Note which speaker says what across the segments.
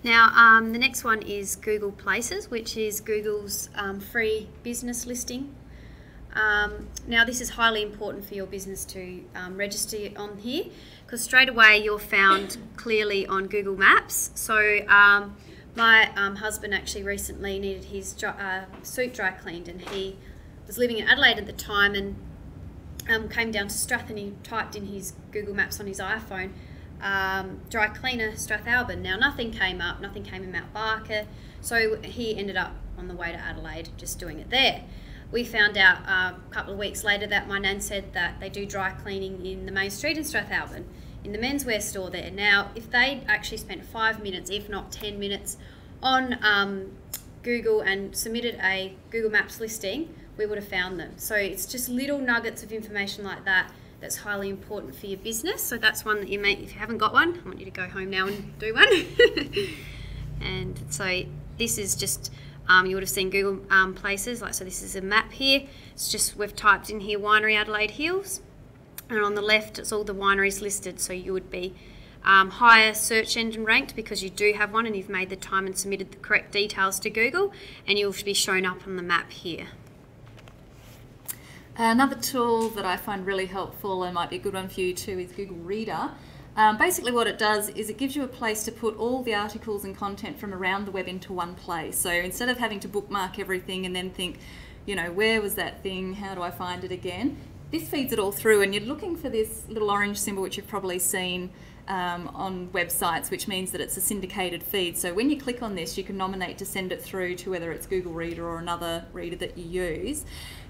Speaker 1: Now, the next one is Google Places, which is Google's free business listing. Now, this is highly important for your business to register on here, because straight away you're found clearly on Google Maps. So my husband actually recently needed his suit dry cleaned, and he was living in Adelaide at the time, and came down to Strath, and he typed in his Google Maps on his iPhone, dry cleaner Strathalbyn. Now, nothing came up, nothing came in Mount Barker, so he ended up on the way to Adelaide just doing it there. We found out a couple of weeks later that my nan said that they do dry cleaning in the main street in Strathalbyn, in the menswear store there. Now, if they'd actually spent 5 minutes, if not 10 minutes, on Google and submitted a Google Maps listing, we would have found them. So it's just little nuggets of information like that that's highly important for your business. So that's one that you may, if you haven't got one, I want you to go home now and do one. And so this is just, you would have seen Google Places, like, so this is a map here. It's just, we've typed in here Winery Adelaide Hills, and on the left it's all the wineries listed, so you would be higher search engine ranked because you do have one and you've made the time and submitted the correct details to Google, and you'll be shown up on the map here.
Speaker 2: Another tool that I find really helpful and might be a good one for you too is Google Reader. Basically what it does is it gives you a place to put all the articles and content from around the web into one place. So instead of having to bookmark everything and then think, you know, where was that thing, how do I find it again? This feeds it all through, and you're looking for this little orange symbol, which you've probably seen on websites, which means that it's a syndicated feed. So when you click on this, you can nominate to send it through to whether it's Google Reader or another reader that you use.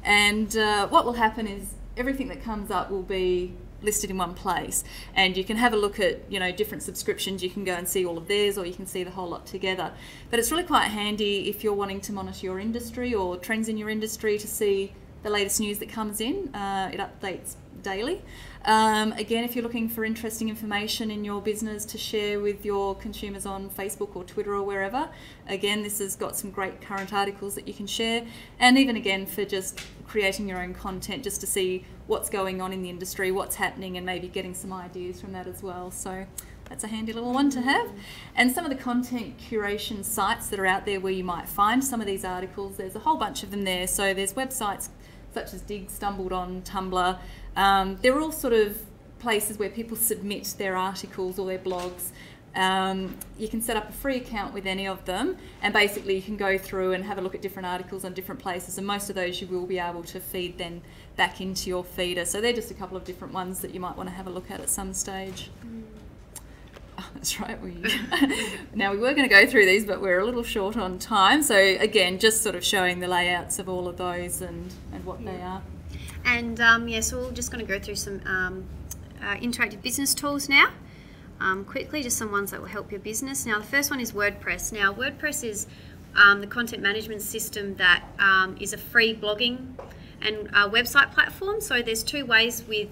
Speaker 2: And what will happen is everything that comes up will be listed in one place, and you can have a look at, you know, different subscriptions. You can go and see all of theirs, or you can see the whole lot together. But it's really quite handy if you're wanting to monitor your industry or trends in your industry to see the latest news that comes in. It updates daily. Again, if you're looking for interesting information in your business to share with your consumers on Facebook or Twitter or wherever, again, this has got some great current articles that you can share. And even again, for just creating your own content, just to see what's going on in the industry, what's happening, and maybe getting some ideas from that as well. So that's a handy little one to have. And some of the content curation sites that are out there where you might find some of these articles, there's a whole bunch of them there. So there's websites such as Dig, Stumbledon, Tumblr. They're all sort of places where people submit their articles or their blogs. You can set up a free account with any of them, and basically you can go through and have a look at different articles on different places, and most of those you will be able to feed then back into your feeder. So they're just a couple of different ones that you might want to have a look at some stage. Oh, that's right. Now we were going to go through these, but we're a little short on time. So again, just sort of showing the layouts of all of those and what they are.
Speaker 1: And so we're just going to go through some interactive business tools now. Quickly, just some ones that will help your business. Now, the first one is WordPress. Now, WordPress is the content management system that is a free blogging and website platform. So there's two ways with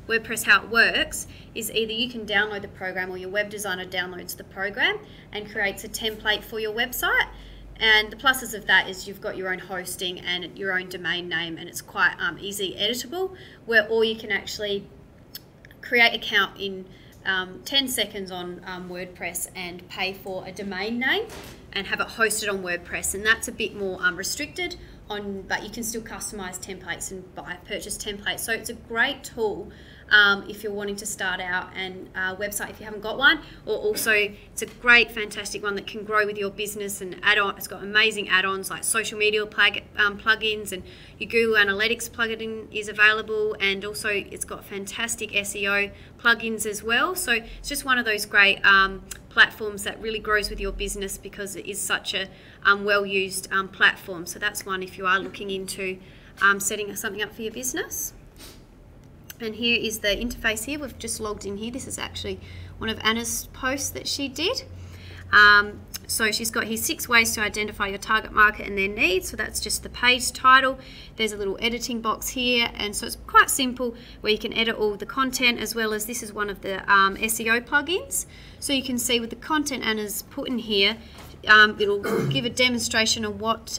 Speaker 1: WordPress how it works is either you can download the program or your web designer downloads the program and creates a template for your website. And the pluses of that is you've got your own hosting and your own domain name, and it's quite easy editable, or you can actually create an account in 10 seconds on WordPress and pay for a domain name and have it hosted on WordPress, and that's a bit more restricted but you can still customize templates and purchase templates. So it's a great tool if you're wanting to start out and website if you haven't got one, or also it's a great fantastic one that can grow with your business and add on. It's got amazing add-ons like social media plugins, and your Google Analytics plugin is available, and also it's got fantastic SEO plugins as well. So it's just one of those great platforms that really grows with your business because it is such a well-used platform. So that's one if you are looking into setting something up for your business. And here is the interface here. We've just logged in here. This is actually one of Anna's posts that she did. So she's got here 6 ways to identify your target market and their needs. So that's just the page title. There's a little editing box here, and so it's quite simple where you can edit all the content, as well as this is one of the SEO plugins. So you can see with the content Anna's put in here, it'll give a demonstration of what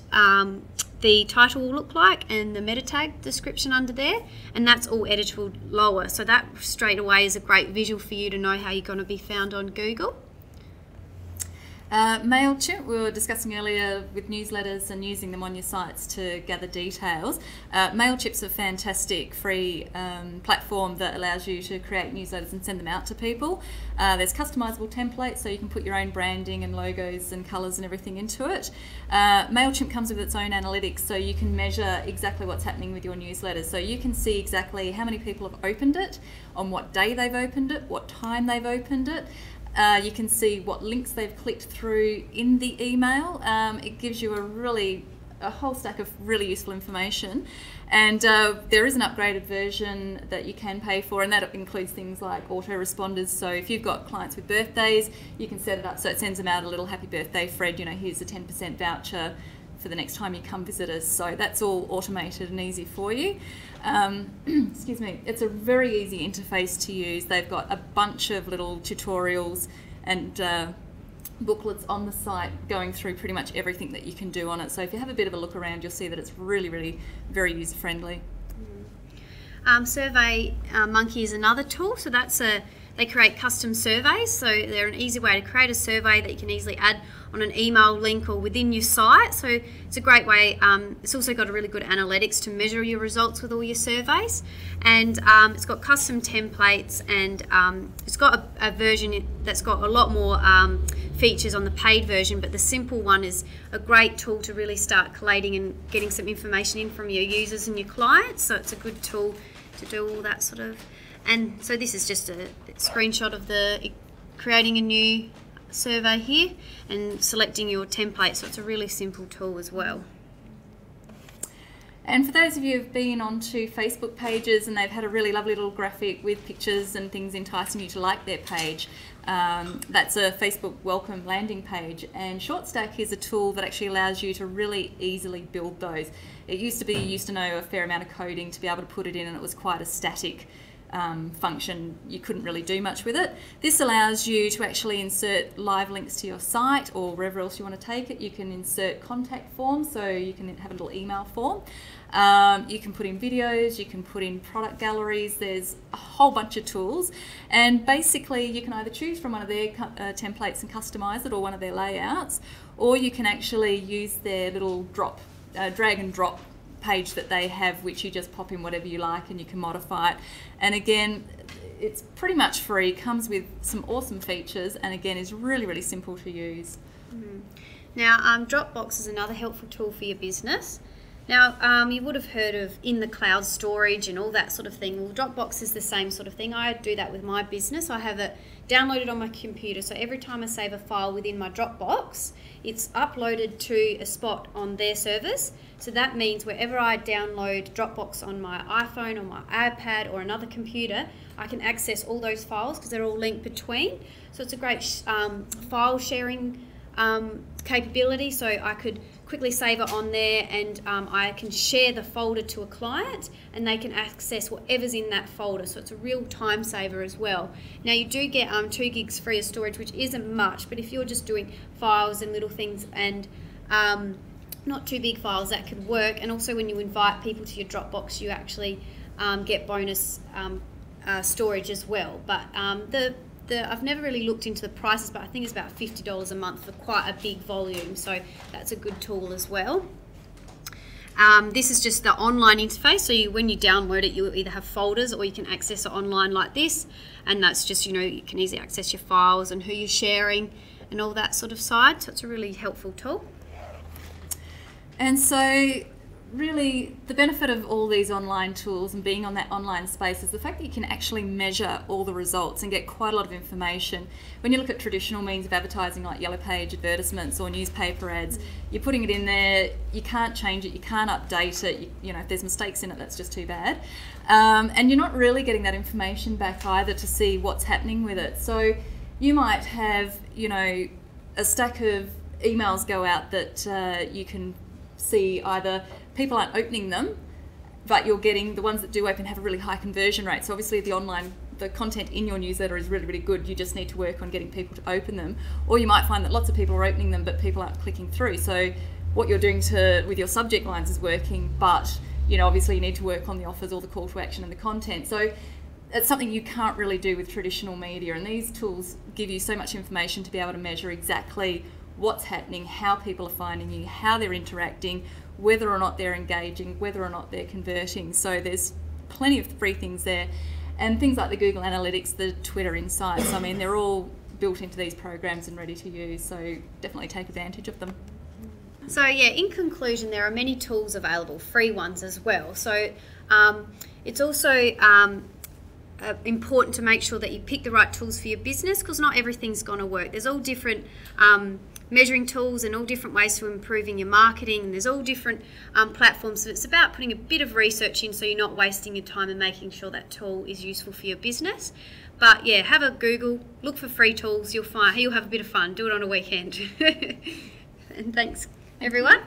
Speaker 1: the title will look like and the meta tag description under there, and that's all editable lower. So that straight away is a great visual for you to know how you're going to be found on Google.
Speaker 2: MailChimp, we were discussing earlier with newsletters and using them on your sites to gather details. MailChimp's a fantastic free platform that allows you to create newsletters and send them out to people. There's customizable templates, so you can put your own branding and logos and colours and everything into it. MailChimp comes with its own analytics, so you can measure exactly what's happening with your newsletters. So you can see exactly how many people have opened it, on what day they've opened it, what time they've opened it. You can see what links they've clicked through in the email. It gives you a whole stack of really useful information. And there is an upgraded version that you can pay for, and that includes things like autoresponders. So if you've got clients with birthdays, you can set it up so it sends them out a little happy birthday, Fred, here's a 10% voucher for the next time you come visit us. So that's all automated and easy for you. Excuse me. It's a very easy interface to use. They've got a bunch of little tutorials and booklets on the site going through pretty much everything that you can do on it. So if you have a bit of a look around, you'll see that it's really very user friendly.
Speaker 1: Survey Monkey is another tool. So they create custom surveys. So they're an easy way to create a survey that you can easily add on an email link or within your site. So it's a great way. It's also got a really good analytics to measure your results with all your surveys. And it's got custom templates, and it's got a version that's got a lot more features on the paid version, but the simple one is a great tool to really start collating and getting some information in from your users and your clients. So it's a good tool to do all that sort of. And so this is just a screenshot of creating a new survey here and selecting your template. So it's a really simple tool as well.
Speaker 2: And for those of you who've been onto Facebook pages and they've had a really lovely little graphic with pictures and things enticing you to like their page, that's a Facebook welcome landing page. And ShortStack is a tool that actually allows you to really easily build those. It used to be you used to know a fair amount of coding to be able to put it in, and it was quite a static function. You couldn't really do much with it. This allows you to actually insert live links to your site or wherever else you want to take it. You can insert contact forms, so you can have a little email form. You can put in videos, you can put in product galleries. There's a whole bunch of tools, and basically you can either choose from one of their templates and customize it, or one of their layouts, or you can actually use their little drag and drop page that they have, which you just pop in whatever you like and you can modify it. And again, it's pretty much free, comes with some awesome features, and again is really simple to use.
Speaker 1: Now Dropbox is another helpful tool for your business. Now you would have heard of in the cloud storage and all that sort of thing. Well, Dropbox is the same sort of thing. I do that with my business. I have it downloaded on my computer, so every time I save a file within my Dropbox, it's uploaded to a spot on their servers. So that means wherever I download Dropbox on my iPhone or my iPad or another computer, I can access all those files because they're all linked between. So it's a great file sharing capability. So I could quickly save it on there, and I can share the folder to a client and they can access whatever's in that folder. So it's a real time saver as well. Now you do get 2 gigs free of storage, which isn't much, but if you're just doing files and little things and not too big files, that could work. And also when you invite people to your Dropbox, you actually get bonus storage as well. But I've never really looked into the prices, but I think it's about $50 a month for quite a big volume, so that's a good tool as well. This is just the online interface, so when you download it, you'll either have folders or you can access it online like this, and that's just, you can easily access your files and who you're sharing and all that sort of side, so it's a really helpful tool.
Speaker 2: And so really the benefit of all these online tools and being on that online space is the fact that you can actually measure all the results and get quite a lot of information. When you look at traditional means of advertising like Yellow Page advertisements or newspaper ads, you're putting it in there, you can't change it, you can't update it, if there's mistakes in it, that's just too bad. And you're not really getting that information back either to see what's happening with it. So you might have, a stack of emails go out that you can see either people aren't opening them, but you're getting the ones that do open have a really high conversion rate. So obviously the content in your newsletter is really good. You just need to work on getting people to open them. Or you might find that lots of people are opening them, but people aren't clicking through. So what you're doing with your subject lines is working, but obviously you need to work on the offers or the call to action and the content. So it's something you can't really do with traditional media, and these tools give you so much information to be able to measure exactly what's happening, how people are finding you, how they're interacting, whether or not they're engaging, whether or not they're converting. So there's plenty of free things there, and things like the Google Analytics, the Twitter Insights, I mean, they're all built into these programs and ready to use, so definitely take advantage of them.
Speaker 1: So yeah, in conclusion, there are many tools available, free ones as well. So it's also important to make sure that you pick the right tools for your business, because not everything's going to work. There's all different measuring tools and all different ways to improving your marketing, and there's all different platforms. So it's about putting a bit of research in so you're not wasting your time and making sure that tool is useful for your business. But yeah, have a Google, look for free tools, you'll have a bit of fun, do it on a weekend. And thanks everyone.